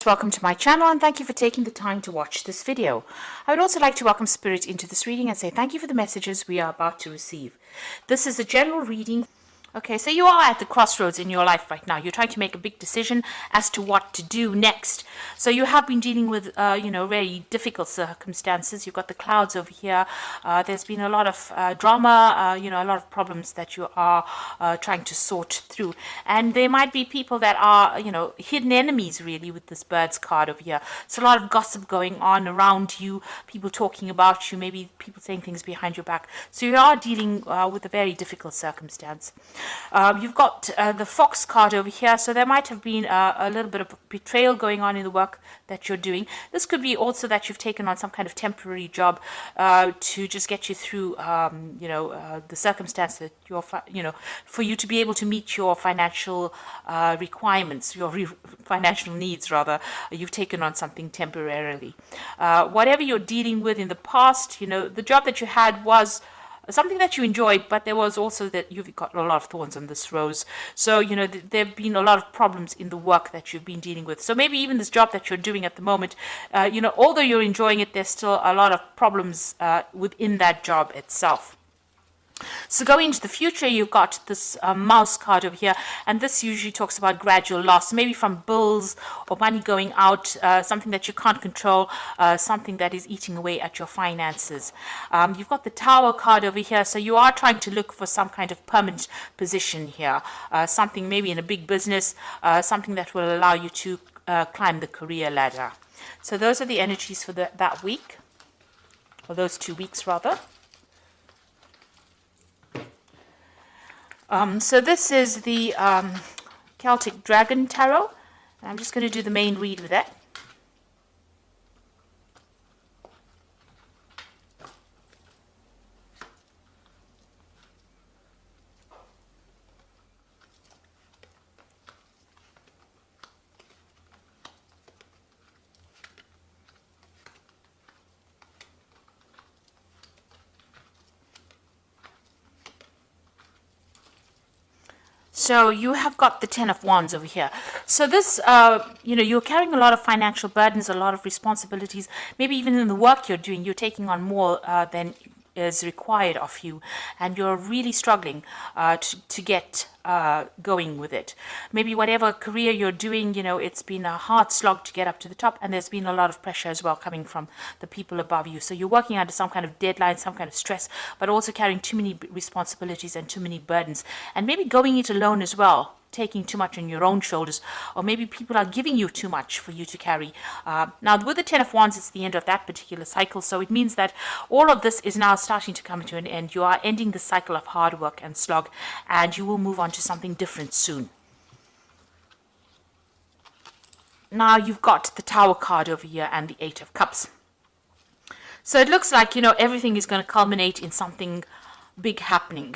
Welcome to my channel and thank you for taking the time to watch this video. I would also like to welcome Spirit into this reading and say thank you for the messages we are about to receive. This is a general reading. Okay, so you are at the crossroads in your life right now. You're trying to make a big decision as to what to do next. So you have been dealing with, very difficult circumstances. You've got the clouds over here. There's been a lot of drama, a lot of problems that you are trying to sort through. And there might be people that are, hidden enemies really with this Birds card over here. So a lot of gossip going on around you, people talking about you, maybe people saying things behind your back. So you are dealing with a very difficult circumstance. You've got the Fox card over here, so there might have been a little bit of betrayal going on in the work that you're doing. This could be also that you've taken on some kind of temporary job to just get you through, the circumstance that you're, for you to be able to meet your financial requirements, your financial needs rather. You've taken on something temporarily. Whatever you're dealing with in the past, the job that you had was something that you enjoyed, but there was also that you've got a lot of thorns on this rose. So, there have been a lot of problems in the work that you've been dealing with. So maybe even this job that you're doing at the moment, although you're enjoying it, there's still a lot of problems within that job itself. So going into the future, you've got this mouse card over here, and this usually talks about gradual loss, maybe from bills or money going out, something that you can't control, something that is eating away at your finances. You've got the Tower card over here, so you are trying to look for some kind of permanent position here, something maybe in a big business, something that will allow you to climb the career ladder. So those are the energies for that week, or those 2 weeks rather. So this is the Celtic Dragon Tarot. I'm just going to do the main read with that. So you have got the Ten of Wands over here. So this, you're carrying a lot of financial burdens, a lot of responsibilities. Maybe even in the work you're doing, you're taking on more than is required of you, and you're really struggling to get going with it. Maybe whatever career you're doing, it's been a hard slog to get up to the top, and there's been a lot of pressure as well coming from the people above you. So you're working under some kind of deadline, some kind of stress, but also carrying too many responsibilities and too many burdens, and maybe going it alone as well, taking too much on your own shoulders, or maybe people are giving you too much for you to carry. Now with the Ten of Wands, it's the end of that particular cycle, so it means that all of this is now starting to come to an end. You are ending the cycle of hard work and slog, and you will move on to something different soon. Now you've got the Tower card over here and the Eight of Cups. So it looks like, everything is going to culminate in something big happening.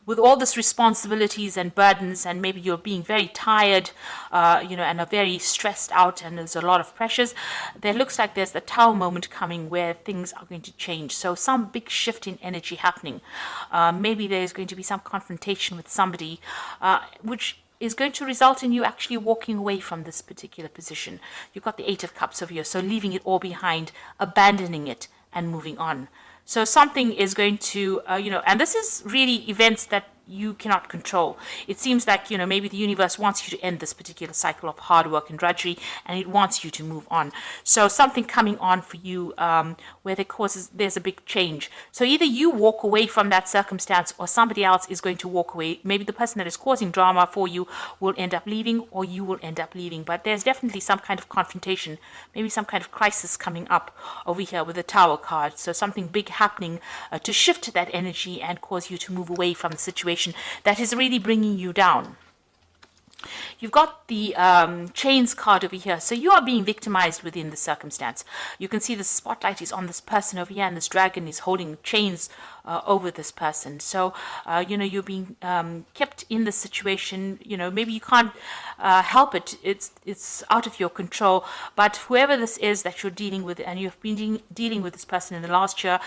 With all this responsibilities and burdens, and maybe you're being very tired, and are very stressed out, and there's a lot of pressures, there looks like there's the Tower moment coming where things are going to change. So some big shift in energy happening. Maybe there's going to be some confrontation with somebody, which is going to result in you actually walking away from this particular position. You've got the Eight of Cups over here, so leaving it all behind, abandoning it, and moving on. So something is going to, and this is really events that you cannot control. It seems like, maybe the universe wants you to end this particular cycle of hard work and drudgery, and it wants you to move on. So something coming on for you where there's a big change. So either you walk away from that circumstance, or somebody else is going to walk away. Maybe the person that is causing drama for you will end up leaving, or you will end up leaving. But there's definitely some kind of confrontation, maybe some kind of crisis coming up over here with the Tower card. So something big happening to shift that energy and cause you to move away from the situation that is really bringing you down. You've got the Chains card over here. So you are being victimized within the circumstance. You can see the spotlight is on this person over here, and this dragon is holding chains over this person. So, you're being kept in this situation. Maybe you can't help it. It's out of your control. But whoever this is that you're dealing with, and you've been dealing with this person in the last year,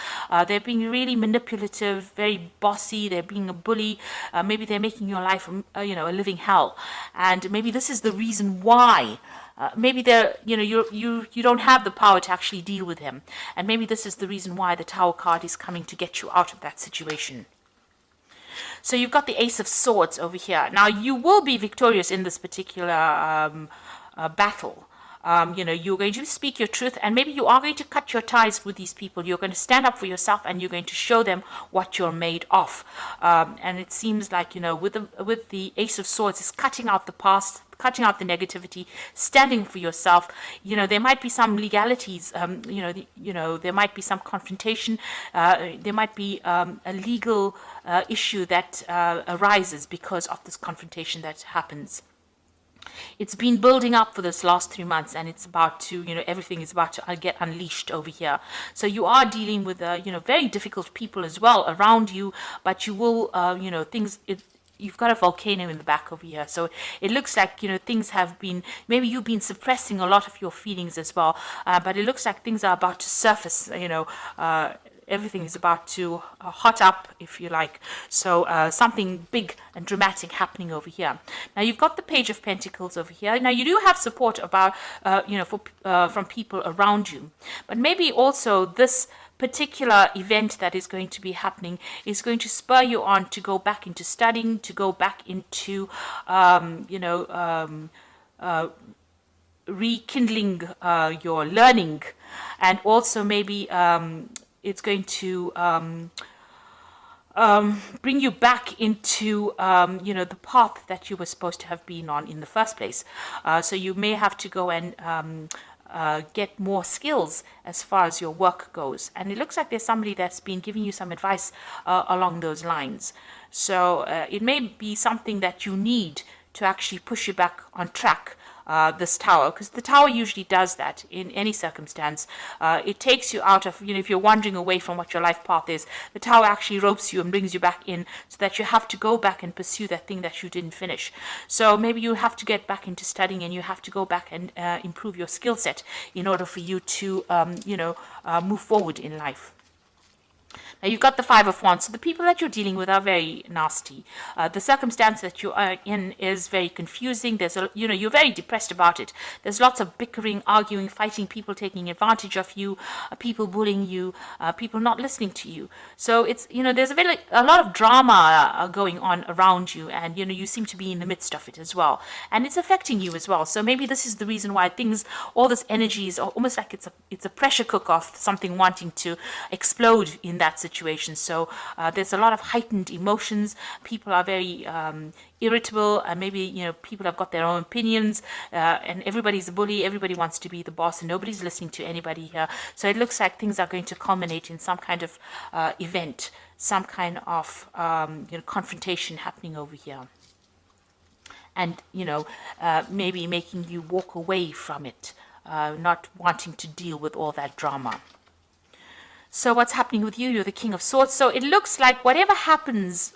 they're being really manipulative, very bossy. They're being a bully. Maybe they're making your life, a living hell. And maybe this is the reason why maybe they're, you don't have the power to actually deal with him, and maybe this is the reason why the Tower card is coming to get you out of that situation. So you've got the Ace of Swords over here. Now you will be victorious in this particular battle. You're going to speak your truth, and maybe you are going to cut your ties with these people. You're going to stand up for yourself, and you're going to show them what you're made of. And it seems like, with the Ace of Swords, is cutting out the past, cutting out the negativity, standing for yourself. There might be some legalities. There might be some confrontation. There might be a legal issue that arises because of this confrontation that happens. It's been building up for this last 3 months, and it's about to, everything is about to get unleashed over here. So you are dealing with, very difficult people as well around you, but you will, you've got a volcano in the back over here. So it looks like, things have been, maybe you've been suppressing a lot of your feelings as well, but it looks like things are about to surface, everything is about to hot up, if you like. So something big and dramatic happening over here. Now you've got the Page of Pentacles over here. Now you do have support about, from people around you, but maybe also this particular event that is going to be happening is going to spur you on to go back into studying, to go back into, rekindling your learning, and also maybe it's going to bring you back into, the path that you were supposed to have been on in the first place. So you may have to go and get more skills as far as your work goes. And it looks like there's somebody that's been giving you some advice along those lines. So it may be something that you need to actually push you back on track. This Tower, because the Tower usually does that in any circumstance. It takes you out of, if you're wandering away from what your life path is, the Tower actually ropes you and brings you back in, so that you have to go back and pursue that thing that you didn't finish. So maybe you have to get back into studying, and you have to go back and improve your skill set in order for you to, move forward in life. Now you've got the Five of Wands. So the people that you're dealing with are very nasty. The circumstance that you are in is very confusing. There's you're very depressed about it. There's lots of bickering, arguing, fighting, people taking advantage of you, people bullying you, people not listening to you. So it's, there's a lot of drama going on around you, and you seem to be in the midst of it as well, and it's affecting you as well. So maybe this is the reason why all this energy is almost like it's a pressure cooker of something wanting to explode in that situation. So there's a lot of heightened emotions. People are very irritable, and maybe people have got their own opinions, and everybody's a bully. Everybody wants to be the boss, and nobody's listening to anybody here. So it looks like things are going to culminate in some kind of event, some kind of confrontation happening over here, and maybe making you walk away from it, not wanting to deal with all that drama. So what's happening with you? You're the King of Swords. So it looks like whatever happens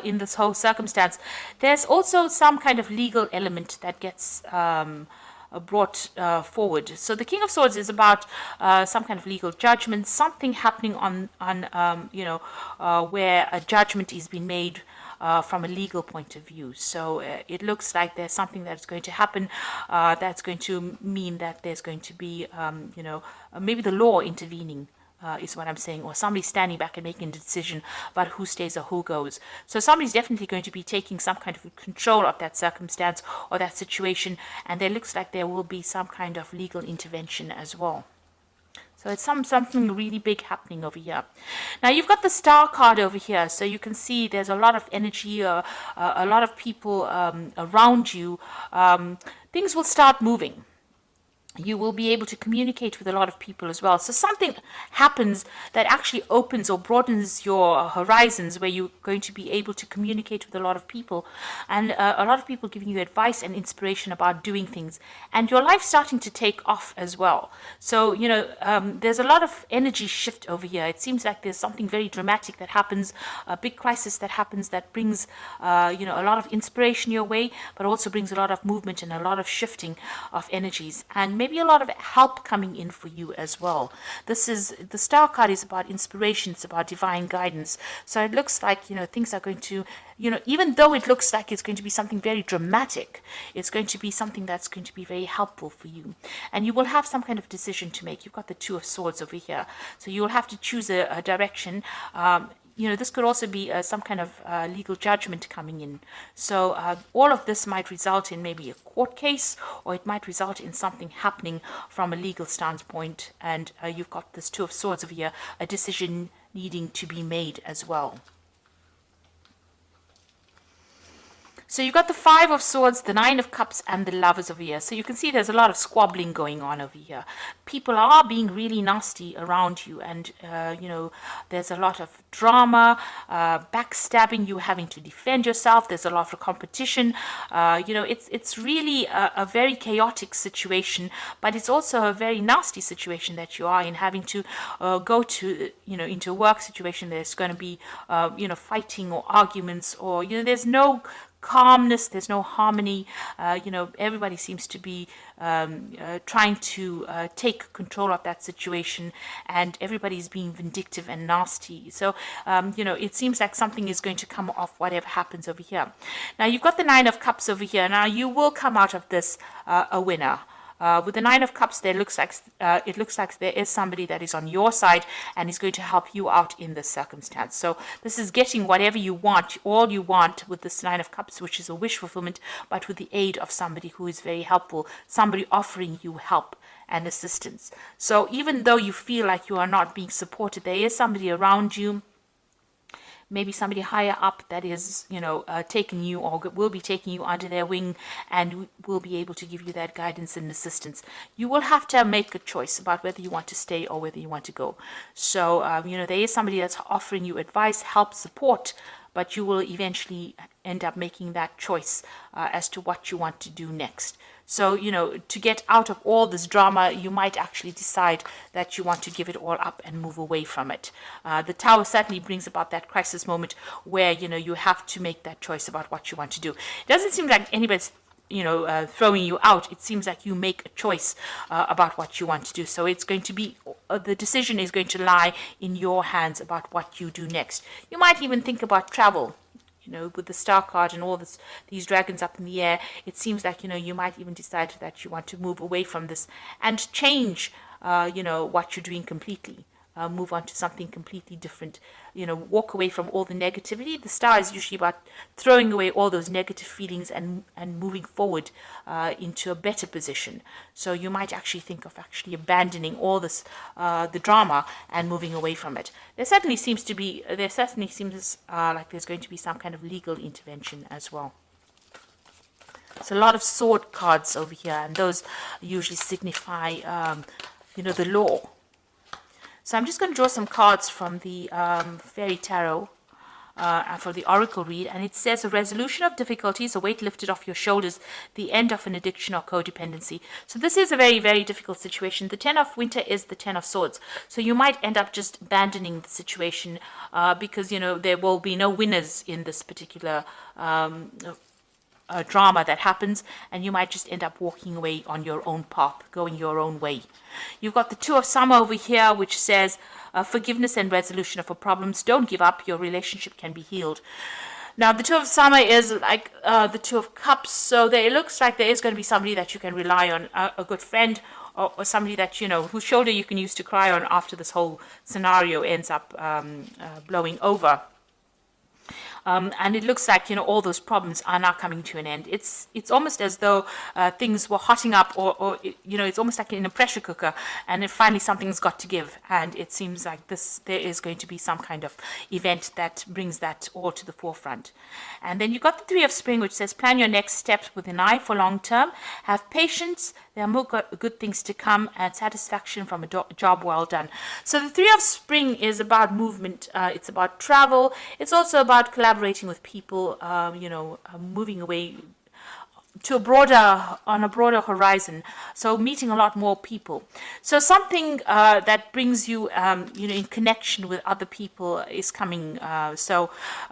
in this whole circumstance, there's also some kind of legal element that gets brought forward. So the King of Swords is about some kind of legal judgment, something happening on where a judgment is being made from a legal point of view. So it looks like there's something that's going to happen that's going to mean that there's going to be, maybe the law intervening. Is what I'm saying, or somebody standing back and making a decision about who stays or who goes. So somebody's definitely going to be taking some kind of control of that circumstance or that situation, and there looks like there will be some kind of legal intervention as well. So it's something really big happening over here. Now you've got the Star card over here, so you can see there's a lot of energy, a lot of people around you. Things will start moving. You will be able to communicate with a lot of people as well. So something happens that actually opens or broadens your horizons, where you're going to be able to communicate with a lot of people, and a lot of people giving you advice and inspiration about doing things, and your life starting to take off as well. So, there's a lot of energy shift over here. It seems like there's something very dramatic that happens, a big crisis that happens that brings, a lot of inspiration your way, but also brings a lot of movement and a lot of shifting of energies. And maybe maybe a lot of help coming in for you as well. This is, the Star card is about inspiration, it's about divine guidance. So it looks like, you know, things are going to, you know, even though it looks like it's going to be something very dramatic, it's going to be something that's going to be very helpful for you. And you will have some kind of decision to make. You've got the Two of Swords over here. So you will have to choose a direction. You know, this could also be some kind of legal judgment coming in. So all of this might result in maybe a court case, or it might result in something happening from a legal standpoint. And you've got this Two of Swords over here, a decision needing to be made as well. So you've got the Five of Swords, the Nine of Cups, and the Lovers over here. So you can see there's a lot of squabbling going on over here. People are being really nasty around you, and you know, there's a lot of drama, backstabbing, you having to defend yourself. There's a lot of competition. You know, it's really a very chaotic situation, but it's also a very nasty situation that you are in, having to go to, you know, into a work situation. There's going to be, you know, fighting or arguments, or, you know, there's no calmness, there's no harmony. You know, everybody seems to be trying to take control of that situation, and everybody's being vindictive and nasty. So you know, it seems like something is going to come off whatever happens over here. Now you've got the Nine of Cups over here. Now you will come out of this a winner. With the Nine of Cups, it looks like there is somebody that is on your side and is going to help you out in this circumstance. So this is getting whatever you want, all you want, with this Nine of Cups, which is a wish fulfillment, but with the aid of somebody who is very helpful, somebody offering you help and assistance. So even though you feel like you are not being supported, there is somebody around you, maybe somebody higher up, that is, you know, taking you, or will be taking you under their wing, and will be able to give you that guidance and assistance. You will have to make a choice about whether you want to stay or whether you want to go. So, you know, there is somebody that's offering you advice, help, support, but you will eventually end up making that choice as to what you want to do next. So, you know, to get out of all this drama, you might actually decide that you want to give it all up and move away from it. The Tower certainly brings about that crisis moment where, you know, you have to make that choice about what you want to do. It doesn't seem like anybody's, you know, throwing you out. It seems like you make a choice about what you want to do. So it's going to be, the decision is going to lie in your hands about what you do next. You might even think about travel. You know, with the Star card and all these dragons up in the air, it seems like, you know, you might even decide that you want to move away from this and change, you know, what you're doing completely. Move on to something completely different. You know, walk away from all the negativity. The Star is usually about throwing away all those negative feelings and moving forward into a better position. So you might actually think of actually abandoning all this, the drama, and moving away from it. There certainly seems like there's going to be some kind of legal intervention as well. So a lot of sword cards over here, and those usually signify, you know, the law. So I'm just going to draw some cards from the Fairy Tarot for the Oracle read, and it says a resolution of difficulties, a weight lifted off your shoulders, the end of an addiction or codependency. So this is a very, very difficult situation. The Ten of Winter is the Ten of Swords. So you might end up just abandoning the situation because, you know, there will be no winners in this particular drama that happens, and you might just end up walking away on your own path, going your own way. You've got the Two of Summer over here, which says forgiveness and resolution of problems. Don't give up. Your relationship can be healed. Now, the Two of Summer is like the Two of Cups, so it looks like there is going to be somebody that you can rely on, a good friend, or somebody that, you know, whose shoulder you can use to cry on after this whole scenario ends up blowing over. And it looks like, you know, all those problems are now coming to an end. It's almost as though things were hotting up, or you know, it's almost like in a pressure cooker, and then finally something's got to give. And it seems like there is going to be some kind of event that brings that all to the forefront. And then you've got the Three of Spring, which says plan your next steps with an eye for long term. Have patience. There are more good things to come, and satisfaction from a job well done. So the Three of Spring is about movement. It's about travel. It's also about collaborating with people, you know, moving away, to a broader, on a broader horizon, so meeting a lot more people. So something that brings you in connection with other people is coming. So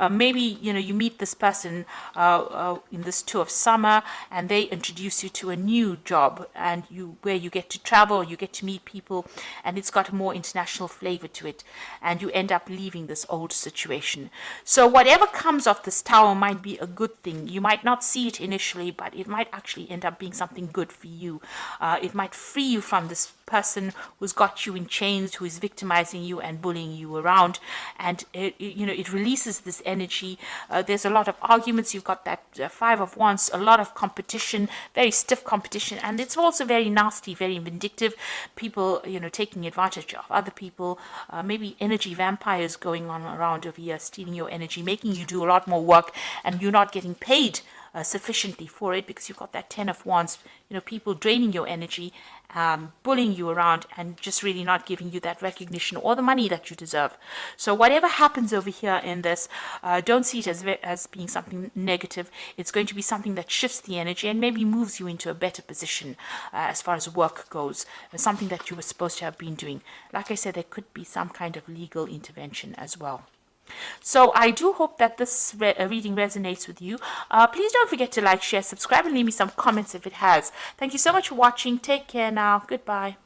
maybe you meet this person in this tour of summer, and they introduce you to a new job, and where you get to travel, you get to meet people, and it's got a more international flavor to it, and you end up leaving this old situation. So whatever comes of this tower might be a good thing. You might not see it initially, but it might actually end up being something good for you. It might free you from this person who's got you in chains, who is victimizing you and bullying you around, and it releases this energy. There's a lot of arguments. You've got that Five of Wands, a lot of competition, very stiff competition, and it's also very nasty, very vindictive. People taking advantage of other people, maybe energy vampires going on around over here, stealing your energy, making you do a lot more work, and you're not getting paid sufficiently for it, because you've got that Ten of Wands, people draining your energy, bullying you around, and just really not giving you that recognition or the money that you deserve. So whatever happens over here in this, don't see it as being something negative. It's going to be something that shifts the energy and maybe moves you into a better position as far as work goes, something that you were supposed to have been doing. Like I said, there could be some kind of legal intervention as well. So I do hope that this reading resonates with you. Please don't forget to like, share, subscribe, and leave me some comments if it has. Thank you so much for watching. Take care now. Goodbye.